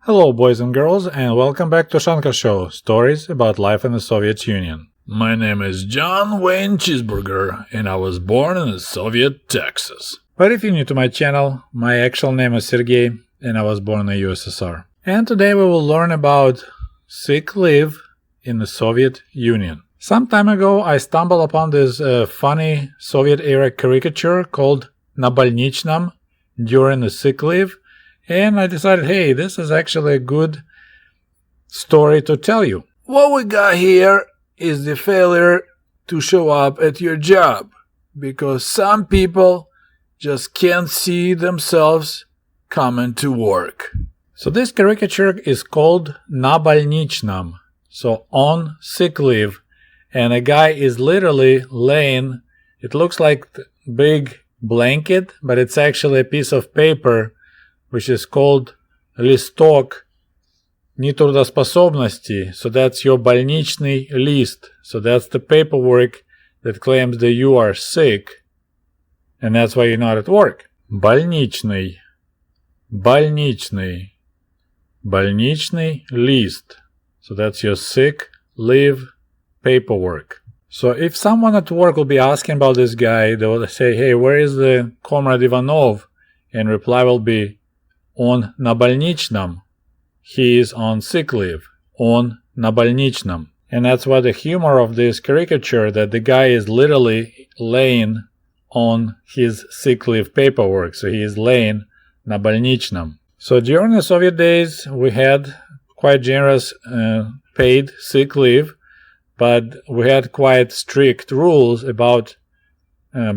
Hello boys and girls, and welcome back to Ushanka Show, stories about life in the Soviet Union. My name is John Wayne Cheeseburger, and I was born in the Soviet Texas. But if you're new to my channel, my actual name is Sergey, and I was born in the USSR. And today we will learn about sick leave in the Soviet Union. Some time ago I stumbled upon this funny Soviet-era caricature called "Na больничном" during the sick leave. And I decided, hey, this is actually a good story to tell you. What we got here is the failure to show up at your job, because some people just can't see themselves coming to work. So this caricature is called "Na больничном", so on sick leave, and a guy is literally laying, it looks like a big blanket, but it's actually a piece of paper which is called листок нетрудоспособности. So that's your больничный лист. So that's the paperwork that claims that you are sick, and that's why you're not at work. Больничный, больничный, больничный лист. So that's your sick leave paperwork. So if someone at work will be asking about this guy, they will say, hey, where is the Comrade Ivanov? And reply will be, он на больничном. He is on sick leave. Он на больничном. And that's why the humor of this caricature, that the guy is literally laying on his sick leave paperwork. So he is laying на больничном. So during the Soviet days, we had quite generous paid sick leave, but we had quite strict rules about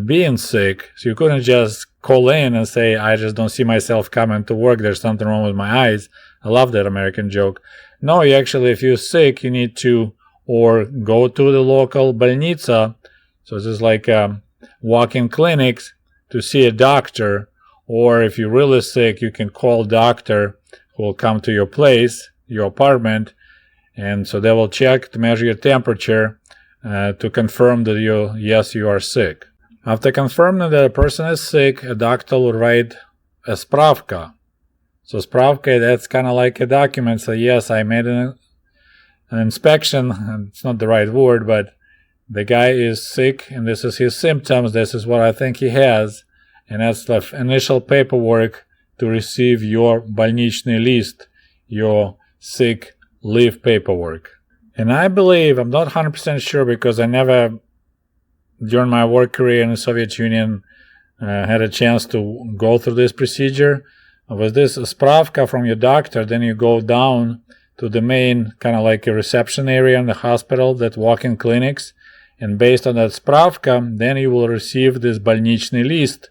being sick. So you couldn't just call in and say, I just don't see myself coming to work, there's something wrong with my eyes. I love that American joke. No, you actually, if you're sick, you need to or go to the local больница, so this is like walk-in clinics, to see a doctor, or if you're really sick, you can call doctor who will come to your place, your apartment, and so they will check to measure your temperature to confirm that you are sick. After confirming that a person is sick, a doctor will write a spravka. So spravka, that's kind of like a document. So yes, I made an inspection. It's not the right word, but the guy is sick, and this is his symptoms. This is what I think he has. And that's the initial paperwork to receive your больничный лист, your sick leave paperwork. And I believe, I'm not 100% sure because I never, during my work career in the Soviet Union, had a chance to go through this procedure. With this spravka from your doctor, then you go down to the main, kind of like a reception area in the hospital, that walk-in clinics, and based on that spravka, then you will receive this больничный лист,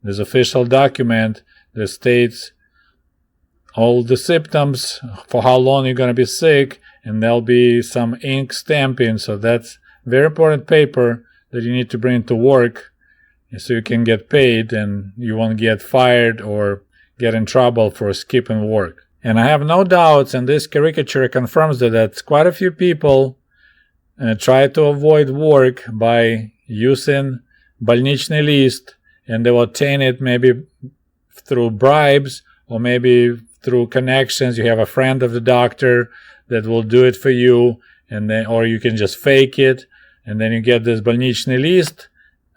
this official document that states all the symptoms, for how long you're going to be sick, and there'll be some ink stamping. So that's very important paper that you need to bring to work so you can get paid and you won't get fired or get in trouble for skipping work. And I have no doubts, and this caricature confirms that quite a few people try to avoid work by using больничный лист, and they will obtain it maybe through bribes or maybe through connections. You have a friend of the doctor that will do it for you, and then, or you can just fake it, and then you get this больничный лист,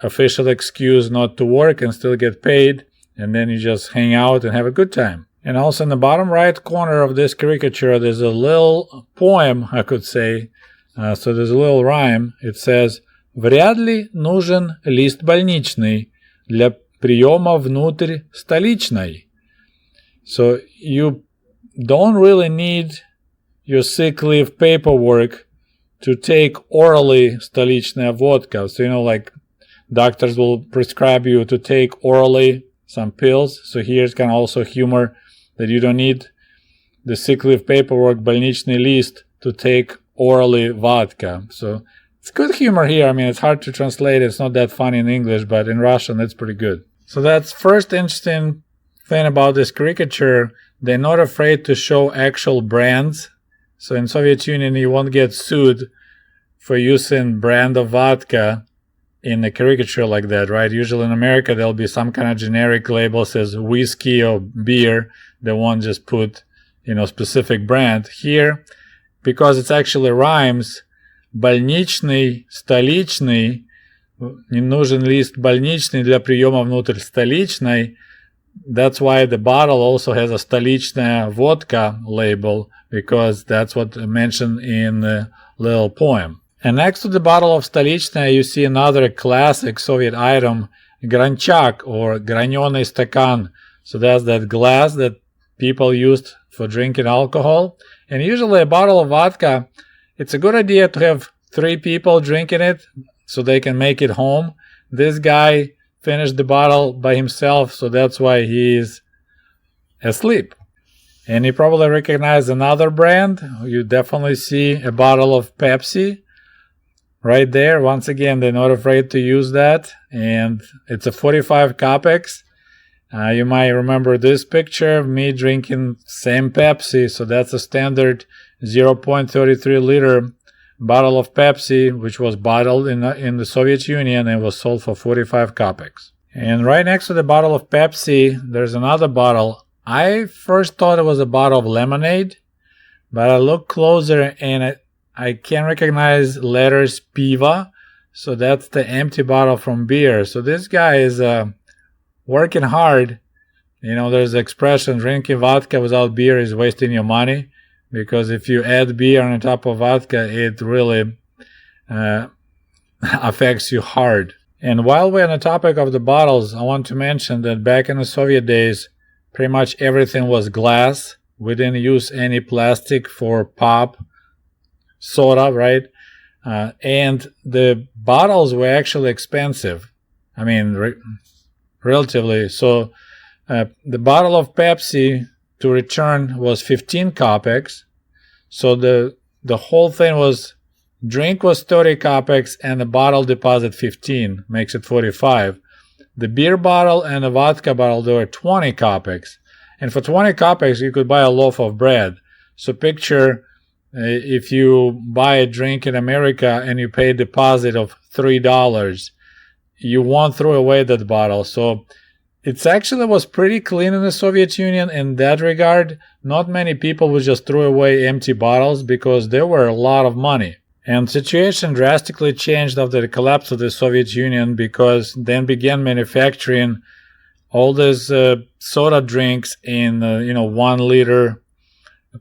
official excuse not to work and still get paid, and then you just hang out and have a good time. And also in the bottom right corner of this caricature, there's a little poem, I could say. So there's a little rhyme. It says, «Вряд ли нужен лист больничный для приема внутрь столичной». So you don't really need your sick leave paperwork to take orally столичная водка. So, like doctors will prescribe you to take orally some pills. So here's kind of also humor that you don't need the sick leave paperwork, больничный лист, to take orally vodka. So it's good humor here. I mean, it's hard to translate. It's not that funny in English, but in Russian, it's pretty good. So that's first interesting thing about this caricature. They're not afraid to show actual brands. So in Soviet Union, you won't get sued for using brand of vodka in a caricature like that, right? Usually in America, there'll be some kind of generic label says whiskey or beer. They won't just put specific brand. Here, because it's actually rhymes, больничный, столичный, не нужен лист больничный для приема внутрь столичной. That's why the bottle also has a столичная vodka label, because that's what mentioned in the little poem. And next to the bottle of столичная, you see another classic Soviet item, гранчак, or граненый стакан. So that's that glass that people used for drinking alcohol. And usually a bottle of vodka, it's a good idea to have 3 people drinking it so they can make it home. This guy finished the bottle by himself, so that's why he's asleep. And you probably recognize another brand. You definitely see a bottle of Pepsi right there. Once again, they're not afraid to use that. And it's a 45 kopecks. You might remember this picture of me drinking same Pepsi. So that's a standard 0.33 liter bottle of Pepsi, which was bottled in the Soviet Union and was sold for 45 kopecks. And right next to the bottle of Pepsi, there's another bottle. I first thought it was a bottle of lemonade, but I looked closer and I can recognize letters piva. So that's the empty bottle from beer. So this guy is working hard. There's the expression, drinking vodka without beer is wasting your money. Because if you add beer on top of vodka, it really affects you hard. And while we're on the topic of the bottles, I want to mention that back in the Soviet days, pretty much everything was glass. We didn't use any plastic for pop, soda, right? And the bottles were actually expensive. I mean, relatively. So the bottle of Pepsi to return was 15 kopecks. So the whole thing was, drink was 30 kopecks and the bottle deposit 15, makes it 45. The beer bottle and the vodka bottle, they were 20 kopecks. And for 20 kopecks, you could buy a loaf of bread. So picture if you buy a drink in America and you pay a deposit of $3, you won't throw away that bottle. So it actually was pretty clean in the Soviet Union in that regard. Not many people would just throw away empty bottles because there were a lot of money. And the situation drastically changed after the collapse of the Soviet Union, because then began manufacturing all these soda drinks in 1 liter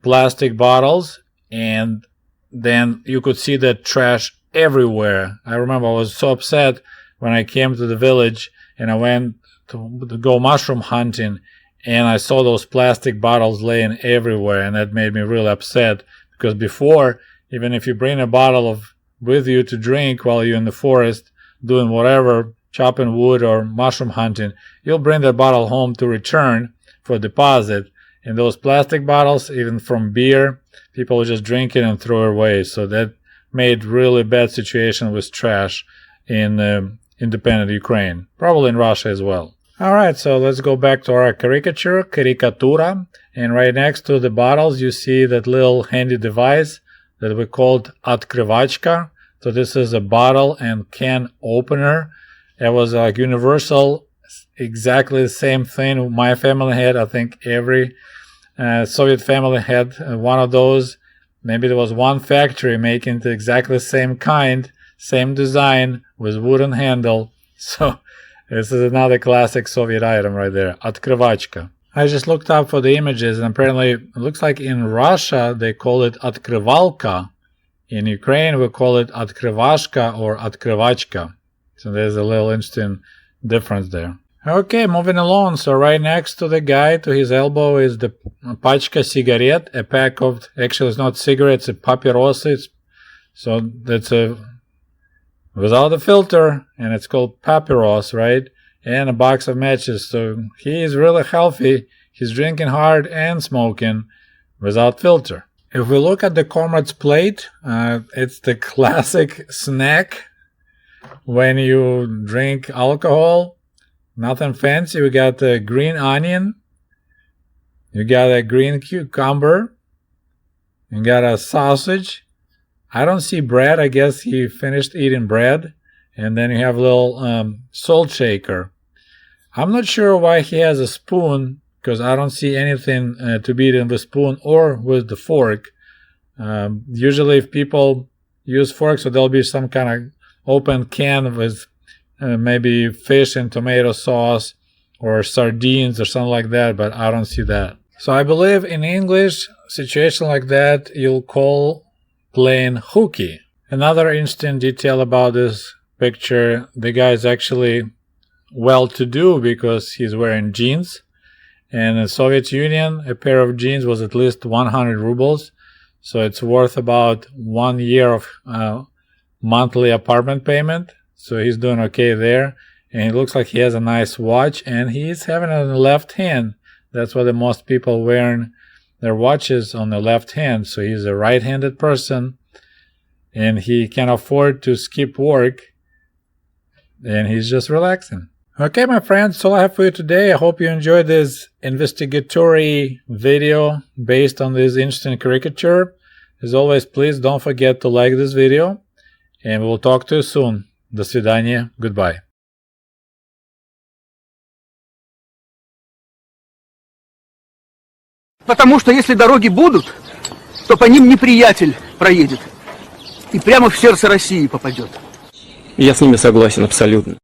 plastic bottles, and then you could see that trash everywhere. I remember I was so upset when I came to the village and I went to go mushroom hunting, and I saw those plastic bottles laying everywhere, and that made me really upset, because before, even if you bring a bottle with you to drink while you're in the forest doing whatever, chopping wood or mushroom hunting, you'll bring that bottle home to return for deposit. And those plastic bottles, even from beer, people would just drink it and throw it away. So that made really bad situation with trash in independent Ukraine, probably in Russia as well. Alright, so let's go back to our caricature, caricatura. And right next to the bottles, you see that little handy device that we called открывачка. So this is a bottle and can opener. It was like universal, exactly the same thing my family had. I think every Soviet family had one of those. Maybe there was one factory making the exactly same kind, same design with wooden handle. So this is another classic Soviet item right there, открывачка. I just looked up for the images, and apparently it looks like in Russia they call it открывалка. In Ukraine we call it открывашка or открывачка. So there's a little interesting difference there. Okay, moving along. So right next to the guy, to his elbow, is the пачка сигарет, a pack of, actually it's not cigarettes, it's papyrosy. So that's a without a filter, and it's called papyros, right? And a box of matches. So he is really healthy. He's drinking hard and smoking without filter. If we look at the comrade's plate, it's the classic snack when you drink alcohol. Nothing fancy. We got the green onion. You got a green cucumber. You got a sausage. I don't see bread. I guess he finished eating bread. And then you have a little salt shaker. I'm not sure why he has a spoon because I don't see anything to beat in the spoon or with the fork. Usually if people use forks, so there'll be some kind of open can with maybe fish and tomato sauce or sardines or something like that, but I don't see that. So I believe in English, situation like that you'll call playing hooky. Another interesting detail about this picture, the guy is actually well-to-do because he's wearing jeans. And in the Soviet Union, a pair of jeans was at least 100 rubles. So it's worth about 1 year of monthly apartment payment. So he's doing okay there. And it looks like he has a nice watch. And he's having it on the left hand. That's why the most people wearing their watches on the left hand. So he's a right-handed person. And he can afford to skip work. And he's just relaxing. Okay, my friends, that's all I have for you today. I hope you enjoyed this investigatory video based on this interesting caricature. As always, please don't forget to like this video. And we'll talk to you soon. До свидания. Goodbye. Потому что если дороги будут, то по ним неприятель проедет и прямо в сердце России попадет. Я с ними согласен абсолютно.